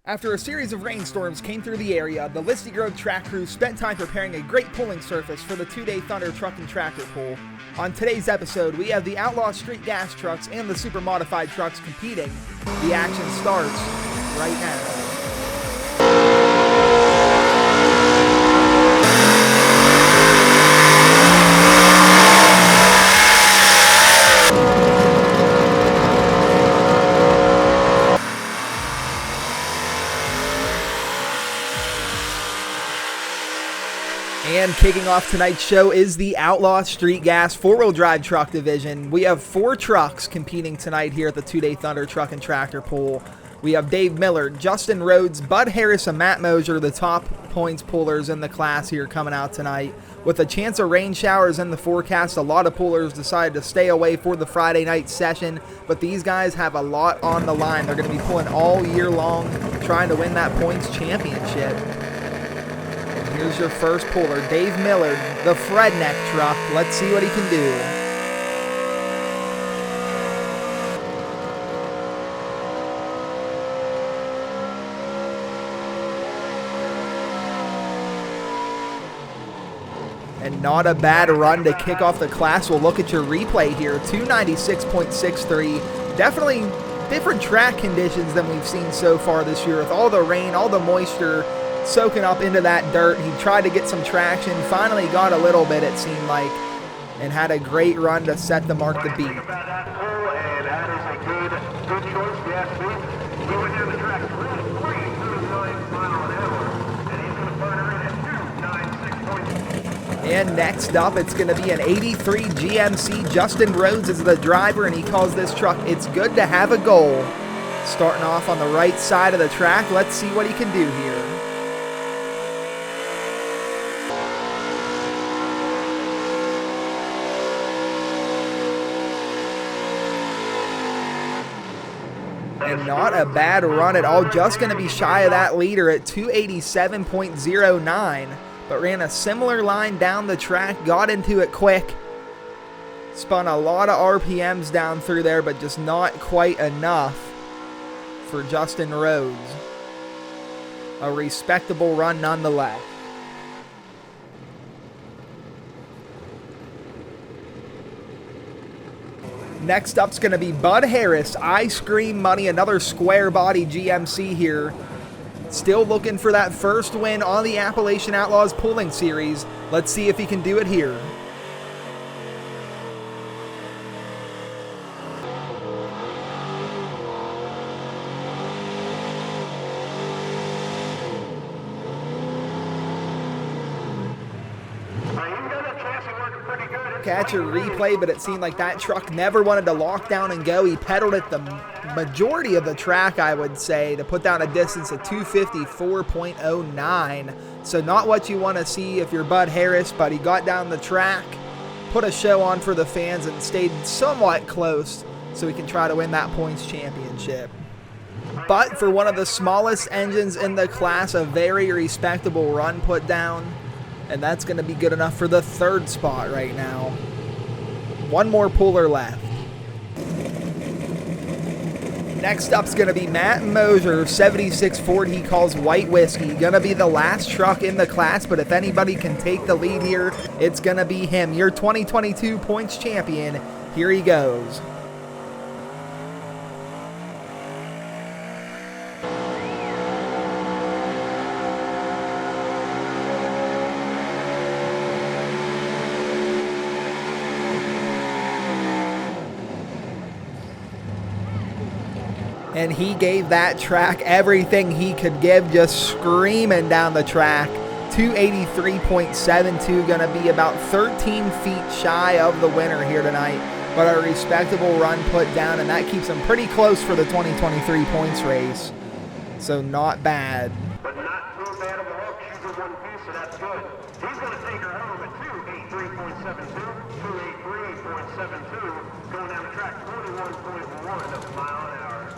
After a series of rainstorms came through the area, the Listy Grove track crew spent time preparing a great pulling surface for the two-day Thunder Truck and Tractor Pull. On today's episode, we have the Outlaw Street Gas trucks and the super modified trucks competing. The action starts right now. And kicking off tonight's show is the Outlaw Street Gas four-wheel drive truck division. We have four trucks competing tonight here at the two-day Thunder Truck and Tractor Pull. We have Dave Miller, Justin Rhodes, Bud Harris, and Matt Mosier, the top points pullers in the class here coming out tonight. With a chance of rain showers in the forecast, a lot of pullers decided to stay away for the Friday night session, but these guys have a lot on the line. They're going to be pulling all year long, trying to win that points championship. Here's your first puller, Dave Miller, the Fredneck truck. Let's see what he can do. And not a bad run to kick off the class. We'll look at your replay here, 296.63. Definitely different track conditions than we've seen so far this year with all the rain, all the moisture soaking up into that dirt. He tried to get some traction, finally got a little bit, it seemed like, and had a great run to set the mark to beat. And that is a good choice, yes, he went down the track 3.39 miles an hour, and he's going to find her in at 296.2. And next up, it's going to be an 83 GMC. Justin Rhodes is the driver, and he calls this truck It's Good to Have a Goal. Starting off on the right side of the track, let's see what he can do here. And not a bad run at all, just going to be shy of that leader at 287.09, but ran a similar line down the track, got into it quick, spun a lot of RPMs down through there, but just not quite enough for Justin Rhodes. A respectable run nonetheless. Next up's going to be Bud Harris, Ice Cream Money, another square body GMC here. Still looking for that first win on the Appalachian Outlaws pulling series. Let's see if he can do it here. Catch your replay, but it seemed like that truck never wanted to lock down and go. He pedaled it the majority of the track, I would say, to put down a distance of 254.09. So not what you want to see if you're Bud Harris, but he got down the track, put a show on for the fans, and stayed somewhat close so he can try to win that points championship. But for one of the smallest engines in the class, a very respectable run put down. And that's going to be good enough for the third spot right now. One more puller left. Next up's going to be Matt Mosier, 76 Ford he calls White Whiskey. Going to be the last truck in the class, but if anybody can take the lead here, it's going to be him. Your 2022 points champion. Here he goes. And he gave that track everything he could give, just screaming down the track. 283.72, going to be about 13 feet shy of the winner here tonight. But a respectable run put down, and that keeps him pretty close for the 2023 points race. So not bad. But not too bad of a hook. She's in one piece, so that's good. He's going to take her home at 283.72, 283.72, going down the track 41.1 mile an hour.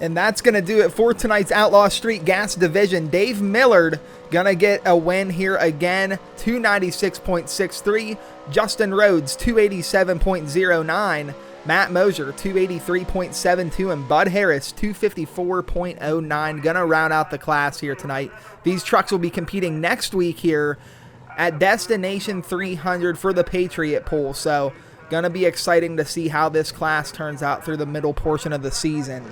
And that's going to do it for tonight's Outlaw Street Gas division. Dave Millard going to get a win here again, 296.63. Justin Rhodes, 287.09. Matt Mosier, 283.72, and Bud Harris, 254.09. Gonna round out the class here tonight. These trucks will be competing next week here at Destination 300 for the Patriot Pool. So, gonna be exciting to see how this class turns out through the middle portion of the season.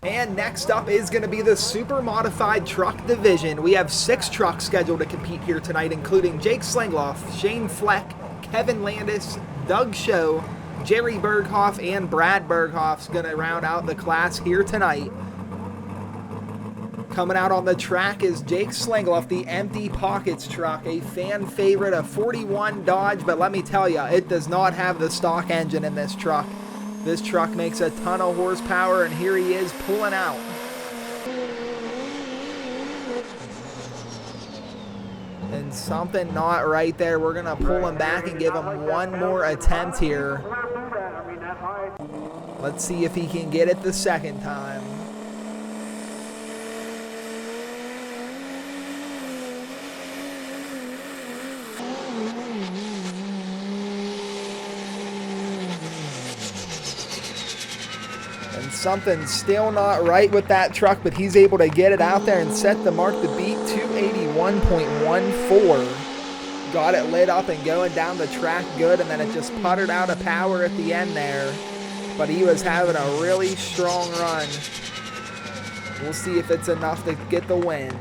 And next up is going to be the Super Modified Truck Division. We have 6 trucks scheduled to compete here tonight, including Jake Slingloff, Shane Fleck, Kevin Landis, Doug Show, Jerry Berghoff, and Brad Berghoff's going to round out the class here tonight. Coming out on the track is Jake Slingloff, the Empty Pockets truck, a fan favorite, a 41 Dodge, but let me tell you, it does not have the stock engine in this truck. This truck makes a ton of horsepower, and here he is pulling out. And something not right there. We're going to pull him back and give him one more attempt here. Let's see if he can get it the second time. And something's still not right with that truck, but he's able to get it out there and set the mark to beat 281.14. Got it lit up and going down the track good, and then it just puttered out of power at the end there. But he was having a really strong run. We'll see if it's enough to get the win.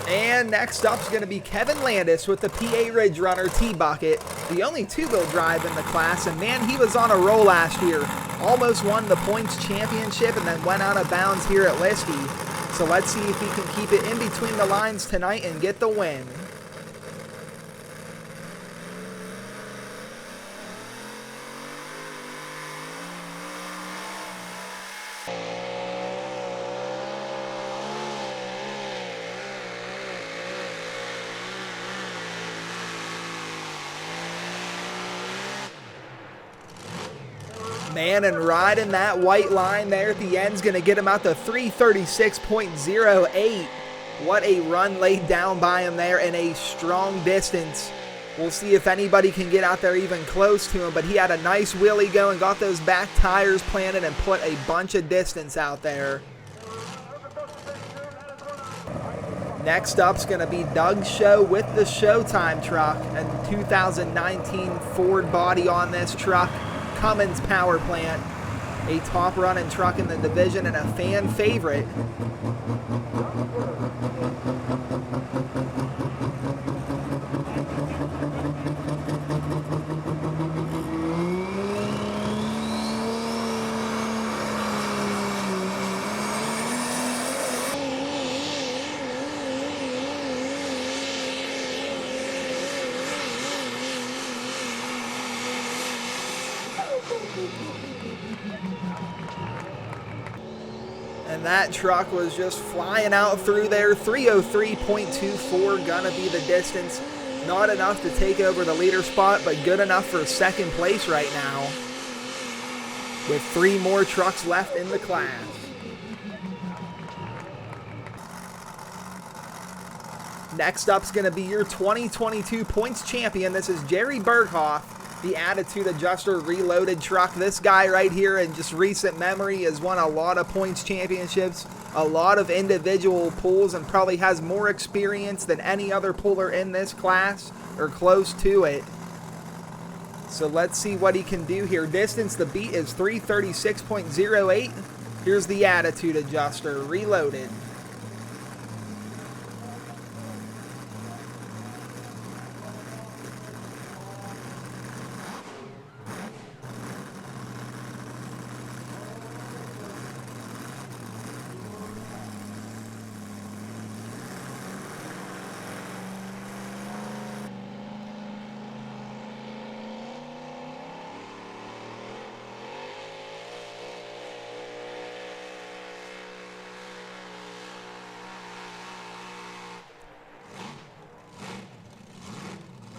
And next up is going to be Kevin Landis with the PA Ridge Runner T-Bucket, the only two-wheel drive in the class, and man, he was on a roll last year. Almost won the points championship and then went out of bounds here at Liskey. So let's see if he can keep it in between the lines tonight and get the win. Man, and riding that white line there at the end is going to get him out to 336.08. What a run laid down by him there in a strong distance. We'll see if anybody can get out there even close to him, but he had a nice wheelie going, got those back tires planted, and put a bunch of distance out there. Next up's going to be Doug Show with the Showtime truck, and 2019 Ford body on this truck. Cummins power plant, a top running truck in the division and a fan favorite. And that truck was just flying out through there. 303.24 gonna be the distance. Not enough to take over the leader spot, but good enough for second place right now, with 3 more trucks left in the class. Next up's gonna be your 2022 points champion. This is Jerry Berghoff, the Attitude Adjuster Reloaded truck. This guy right here, in just recent memory, has won a lot of points championships, a lot of individual pulls, and probably has more experience than any other puller in this class, or close to it. So let's see what he can do here. Distance to beat is 336.08. Here's the Attitude Adjuster Reloaded.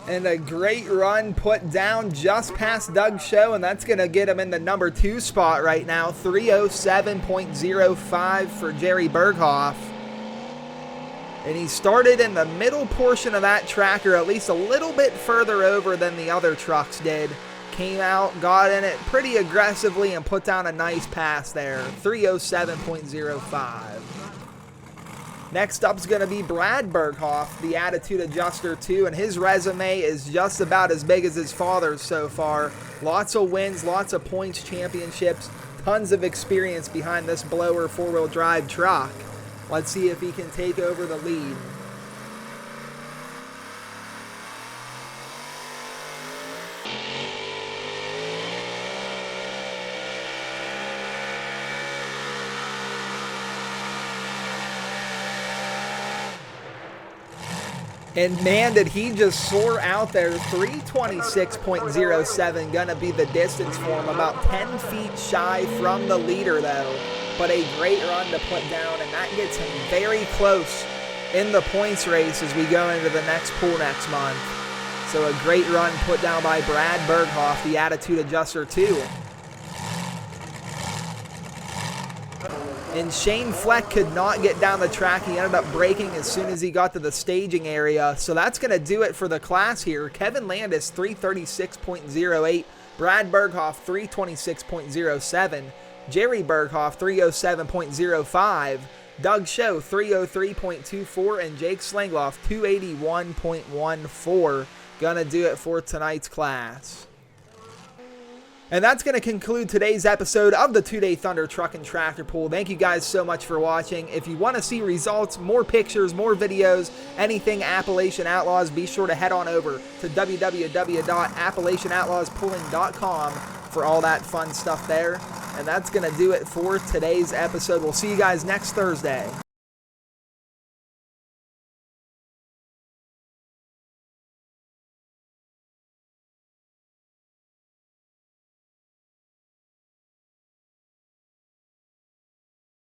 And a great run put down just past Doug's show, and that's going to get him in the number 2 spot right now. 3:07.05 for Jerry Berghoff. And he started in the middle portion of that track, or at least a little bit further over than the other trucks did. Came out, got in it pretty aggressively, and put down a nice pass there. 3:07.05. Next up is going to be Brad Berghoff, the Attitude Adjuster 2, and his resume is just about as big as his father's so far. Lots of wins, lots of points, championships, tons of experience behind this blower four-wheel drive truck. Let's see if he can take over the lead. And man, did he just soar out there. 3:26.07, gonna be the distance for him. About 10 feet shy from the leader though. But a great run to put down, and that gets him very close in the points race as we go into the next pool next month. So a great run put down by Brad Berghoff, the Attitude Adjuster 2. And Shane Fleck could not get down the track. He ended up braking as soon as he got to the staging area. So that's going to do it for the class here. Kevin Landis, 3:36.08. Brad Berghoff, 3:26.07. Jerry Berghoff, 3:07.05. Doug Show, 3:03.24. And Jake Slangloff, 2:81.14. Going to do it for tonight's class. And that's going to conclude today's episode of the 2-Day Thunder Truck and Tractor Pool. Thank you guys so much for watching. If you want to see results, more pictures, more videos, anything Appalachian Outlaws, be sure to head on over to www.appalachianoutlawspooling.com for all that fun stuff there. And that's going to do it for today's episode. We'll see you guys next Thursday.